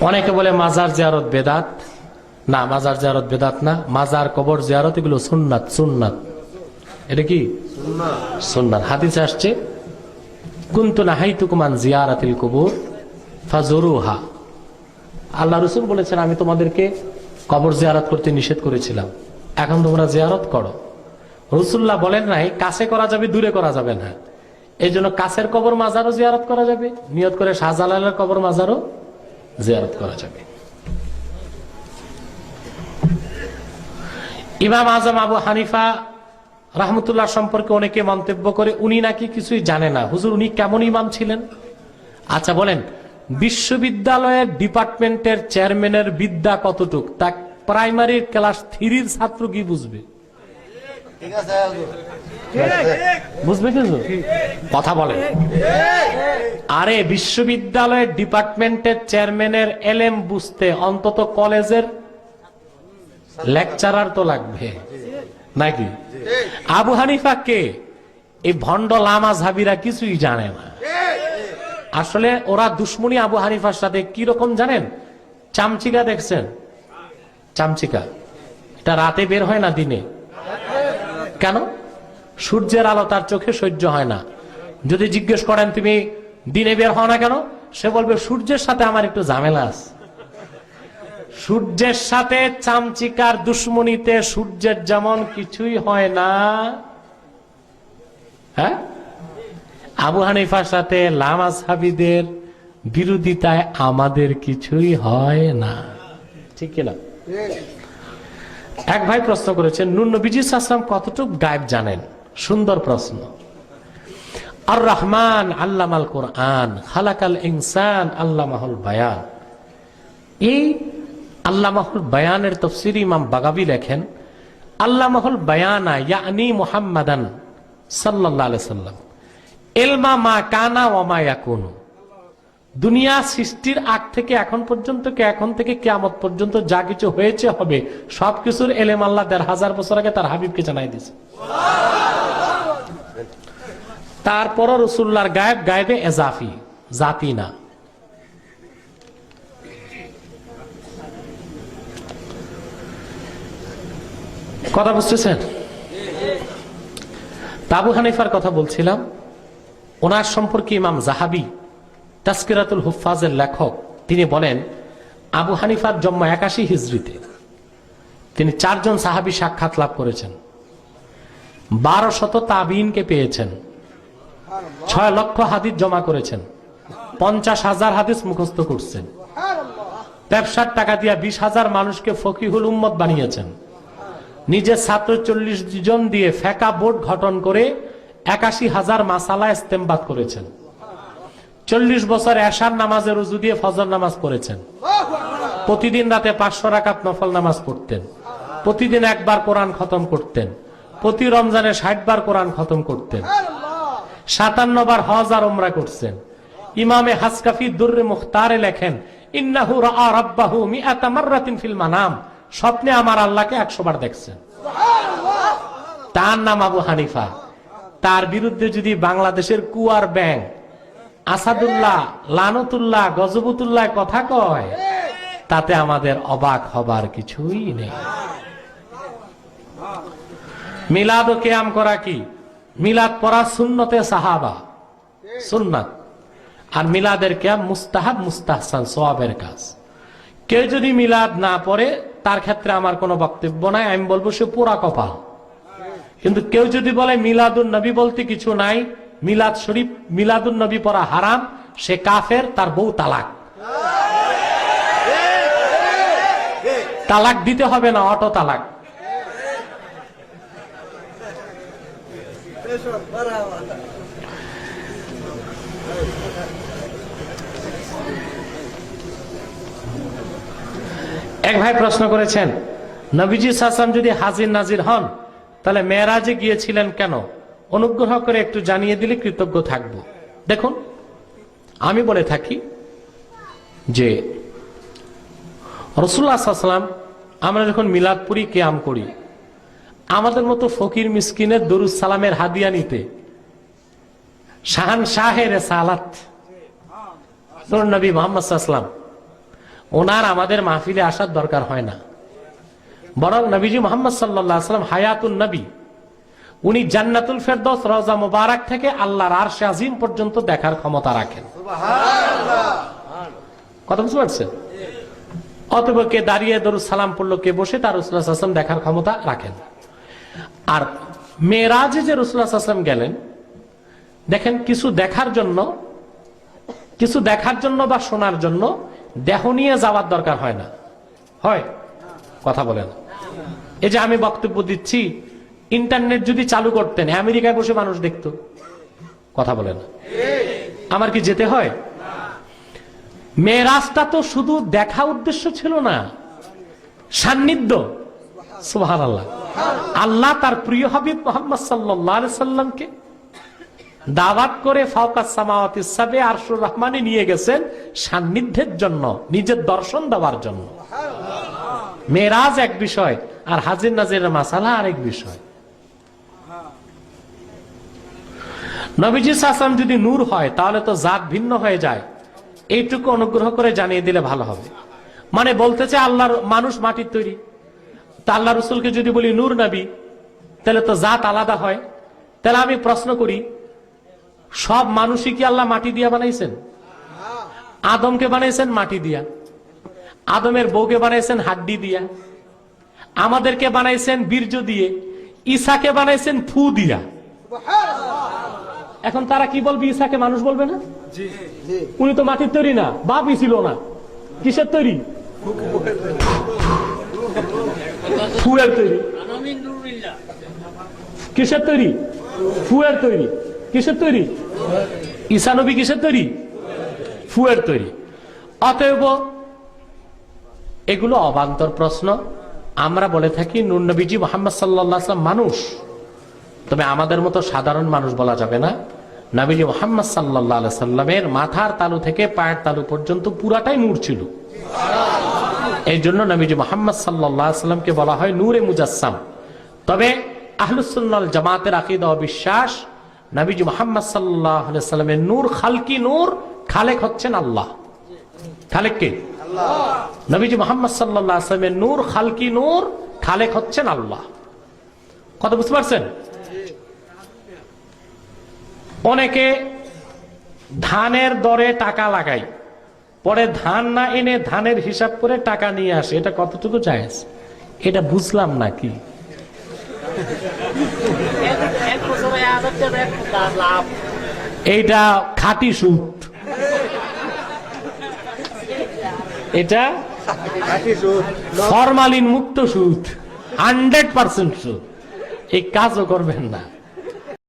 অনেকে বলে মাজার জিয়ারত বেদাত। না, মাজার জিয়ারত বেদাত না, মাজার কবর জিয়ারত এগুলো সুন্নাত। সুন্নাত এটা কি সুন্নাত। হাদিসে আসছে কুনতু নাহাইতুকুম আন জিয়ারাতিল কুবুর ফাজুরুহা। আল্লাহ রাসূল বলেছেন আমি তোমাদেরকে কবর জিয়ারত করতে নিষেধ করেছিলাম, এখন তোমরা জিয়ারত করো। রাসূলুল্লাহ বলেন নাই কাছে করা যাবে দূরে করা যাবে না। এই জন্য কাছের কবর মাজারও জিয়ারত করা যাবে, নিয়ত করে শাহজালালের কবর মাজারও জিয়ারত করা যাবে। ইমাম আজম আবু হানিফা রাহমাতুল্লাহ সম্পর্কে অনেকে মন্তব্য করে উনি নাকি কিছুই জানে না। হুজুর উনি কেমন ইমাম ছিলেন? আচ্ছা বলেন, বিশ্ববিদ্যালয়ের ডিপার্টমেন্টের চেয়ারম্যানের বিদ্যা কতটুক তা প্রাইমারি ক্লাস 3-র ছাত্র কি বুঝবে? বুঝবে কিছু? কথা বলে। আরে বিশ্ববিদ্যালয়ের ডিপার্টমেন্টের চেয়ারম্যানের এলেম বুঝতে অন্তত কলেজের লেকচারার তো লাগবে নাকি? আবু হানিফা কে? এই ভণ্ড লামা ঝাবিরা কিছুই জানে না। আসলে ওরা দুশ্মনী আবু হানিফার সাথে কি রকম জানেন? চামচিকা দেখছেন? চামচিকা এটা রাতে বের হয় না দিনে। কেন? সূর্যের আলো তার চোখে সহ্য হয় না। যদি জিজ্ঞেস করেন তুমি দিনে বের হও না কেন, সে বলবে সূর্যের সাথে আমার একটু ঝামেলা আছে। সূর্যের সাথে চামচিকার দুশ্মনীতে সূর্যের যেমন কিছুই হয় না, হ্যাঁ, আবু হানিফার সাথে লামা সাহাবীদের বিরোধিতায় আমাদের কিছুই হয় না, ঠিক কিনা? এক ভাই প্রশ্ন করেছেন নূর নবীজি সাল্লাল্লাহু আলাইহি ওয়াসাল্লাম কতটুকু গায়েব জানেন? সুন্দর প্রশ্ন। আর রহমান আল্লামাল কোরআন খালাকাল ইনসান আল্লামাহুল বায়ান। এই আল্লামাহুল বায়ানের তাফসীর ইমাম বাগাবী লেখেন আল্লামাহুল বায়ানা ইয়ানি মুহাম্মাদান সাল্লাল্লাহু আলাইহি সাল্লাম ইলমা মা কানা ওয়া মা ইয়াকুনু। দুনিয়া সৃষ্টির আগ থেকে এখন পর্যন্ত, এখন থেকে কিয়ামত পর্যন্ত যা কিছু হয়েছে হবে সবকিছুর এলেম আল্লাহ ১৫০০ বছর আগে তার হাবিবকে জানাই দিয়েছে। তারপরও রাসূলুল্লাহর গায়েব গায়েবে এজাফি, জাতি না। কথা বুঝতেছেন? আবু হানিফার কথা বলছিলাম। ওনার সম্পর্কে ইমাম যাহাবী তাসকিরাতুল হুফাজের লেখক তিনি বলেন আবু হানিফার জন্ম ৮১ হিজরিতে। তিনি ৪ জন সাহাবী সাক্ষাৎ লাভ করেছেন, ১২শত তাবিঈনকে পেয়েছেন, ৬ লক্ষ হাদিস জমা করেছেন, ৫০,০০০ হাদিস মুখস্থ করছেন, ব্যবসার টাকা দিয়ে ২০,০০০ মানুষকে ফকিহুল উম্মত বানিয়েছেন, নিজের ছাত্র ৪০ জন দিয়ে ফেকা বোর্ড গঠন করে ৮১,০০০ মাসালা ইস্তেমবাদ করেছেন, ৪০ বছর এশার নামাজের উজু দিয়ে ফজর নামাজ পড়েছেন, প্রতিদিন রাতে ৫০০ রাকাত নফল নামাজ পড়তেন, প্রতিদিন একবার কোরআন খতম করতেন, প্রতি রমজানে ৬০ বার কোরআন খতম করতেন, ৫৭ বার হজ আর উমরা করছেন। ইমামে হাসকাফি দুররে মুখতারে লেখেন ইন্নাহু রাআ রাব্বাহু মিআতা মাররাতিন ফিল মানাম। স্বপ্নে আমার আল্লাহকে ১০০ বার দেখছেন। তার নাম আবু হানিফা। তার বিরুদ্ধে যদি বাংলাদেশের কুয়ার ব্যাং আসাদুল্লাহ, লানতুল্লাহ, গজবতুল্লাহ কথা কয় তাতে আমাদের অবাক হবার কিছুই নেই। মিলাদ ও কিয়াম করা কি? মিলাদ পড়া সুন্নতে সাহাবা, সুন্নাত। আর মিলাদের কিয়াম মুস্তাহাব, মুস্তাহসান, সওয়াবের কাজ। কেউ যদি মিলাদ না পড়ে তার ক্ষেত্রে আমার কোনো বক্তব্য নাই, আমি বলবো সে পোড়া কপাল। কিন্তু কেউ যদি বলে মিলাদুন নবী বলতে কিছু নাই, মিলাদ শরীফ, মিলাদুন নবী পড়া হারাম, সে কাফের, তার বউ তালাক। তালাক দিতে হবে না, অটো তালাক। এক ভাই প্রশ্ন করেছেন নবীজি সাল্লাল্লাহু আলাইহি ওয়াসাল্লাম যদি হাজির নাজির হন তাহলে মেরাজে গিয়েছিলেন কেন? অনুগ্রহ করে একটু জানিয়ে দিলে কৃতজ্ঞ থাকব। দেখুন, আমি বলে থাকি যে রাসূলুল্লাহ সাল্লাল্লাহু আলাইহি ওয়াসাল্লাম আমরা যখন মিলাদ পড়ি, কিয়াম করি, আমাদের মতো ফকির মিসকিনের দরুদ সালামের হাদিয়া নিতে শাহানশাহে রিসালাত নবী মুহাম্মদ সাল্লাল্লাহু আলাইহি ওয়াসাল্লাম ওনার আমাদের মাহফিলে আসার দরকার হয় না, বরং নবীজি মুহাম্মদ সাল্লাল্লাহু আলাইহি ওয়াসাল্লাম হায়াতুন নবী, উনি জান্নাতুল ফেরদৌস রওজা মুবারক থেকে আল্লাহর আরশে আজিম পর্যন্ত দেখার ক্ষমতা রাখেন। কথা বুঝতে পারছেন? অতএব কে দাঁড়িয়ে দরুদ সালাম পড়লো, কে বসে, তার রাসূলুল্লাহ সাল্লাল্লাহু আলাইহি ওয়াসাল্লাম দেখার ক্ষমতা রাখেন। আর মেরাজে যে রাসূলুল্লাহ সাল্লাল্লাহু আলাইহি ওয়াসাল্লাম গেলেন, দেখেন কিছু দেখার জন্য বা শোনার জন্য দেহ নিয়ে যাওয়ার দরকার হয় না, হয়? কথা বলেন। এই যে আমি বক্তব্য দিচ্ছি, ইন্টারনেট যদি চালু করতেন, আমেরিকায় বসে মানুষ দেখতো। কথা বলেন। আমার কি যেতে হয়? মেরাজটা তো শুধু দেখা উদ্দেশ্য ছিল না, সান্নিধ্য। সুবহানাল্লাহ। আল্লাহ তার প্রিয় হাবিব মুহাম্মদ সাল্লাল্লাহু আলাইহি সাল্লামকে দাওয়াত করে ফাওকাস সামাওয়াতিস সাবে আরশুর রহমানে নিয়ে গেছেন সান্নিধ্যের জন্য, নিজের দর্শন দেওয়ার জন্য। মেরাজ এক বিষয়, আর হাজির নাজিরের মাসালা আরেক বিষয়। নবীজি সাল্লাল্লাহু আলাইহি ওয়াসাল্লাম যদি নূর হয়, তাহলে তো জাত ভিন্ন হয়ে যায়। এইটুকু অনুগ্রহ করে জানিয়ে দিলে ভালো হবে। মানে বলতেছে আল্লাহর মানুষ মাটির তৈরি, তা আল্লাহ রসুলকে যদি বলি নূর নবী, তাহলে তো জাত আলাদা হয়। তাহলে আমি প্রশ্ন করি, সব মানুষই কি আল্লাহ মাটি দিয়া বানাইছেন? আদমকে বানাইছেন মাটি দিয়া, আদমের বউকে বানাইছেন হাড্ডি দিয়া, আমাদেরকে বানাইছেন বীর্য দিয়ে, ঈসাকে বানাইছেন ফু দিয়া। এখন তারা কি বলবে? ঈসাকে মানুষ বলবে না? উনি তো মাটির তৈরি না, বাপই ছিল না। কিসের তৈরি? ফুয়ের তৈরি। কিসের তৈরি? ফুয়ের তৈরি। কিসের তৈরি? ঈসা নবী কিসের তৈরি? ফুয়ের তৈরি। অতএব এগুলো অবান্তর প্রশ্ন। আমরা বলে থাকি নূর নবীজি মুহাম্মদ সাল্লাল্লাহু আলাইহি ওয়াসাল্লাম মানুষ, তবে আমাদের মতো সাধারণ মানুষ বলা যাবে না। নবীজি মুহাম্মদ সাল্লাল্লাহু আলাইহি ওয়াসাল্লামের মাথার তালু থেকে পায়ের তালু পর্যন্ত পুরাটাই নূর ছিল। এই জন্য নবীজি মুহাম্মদ সাল্লাল্লাহু আলাইহি ওয়াসাল্লামকে বলা হয় নূরে মুজাসসাম। তবে আহলুস সুন্নাহ ওয়াল জামাতের আকীদা ও বিশ্বাস, নবীজি মুহাম্মদ সাল্লাল্লাহু আলাইহি ওয়াসাল্লামের নূর খালকি নূর, খালেক হচ্ছেন আল্লাহ। খালেক কে? আল্লাহ। নবীজি মুহাম্মদ সাল্লাল্লাহু আলাইহি ওয়াসাল্লামের নূর খালকি নূর, খালেক হচ্ছেন আল্লাহ। কথা বুঝতে পারছেন? অনেকে ধানের দরে টাকা লাগায়, পরে ধান না এনে ধানের হিসাব করে টাকা নিয়ে আসে। এটা কতটুকু জায়েজ? এটা বুঝলাম না কি। এইটা খাঁটি সুদ, এটা ফরমালিন মুক্ত সুদ, 100% সুদ। এই কাজও করবেন না।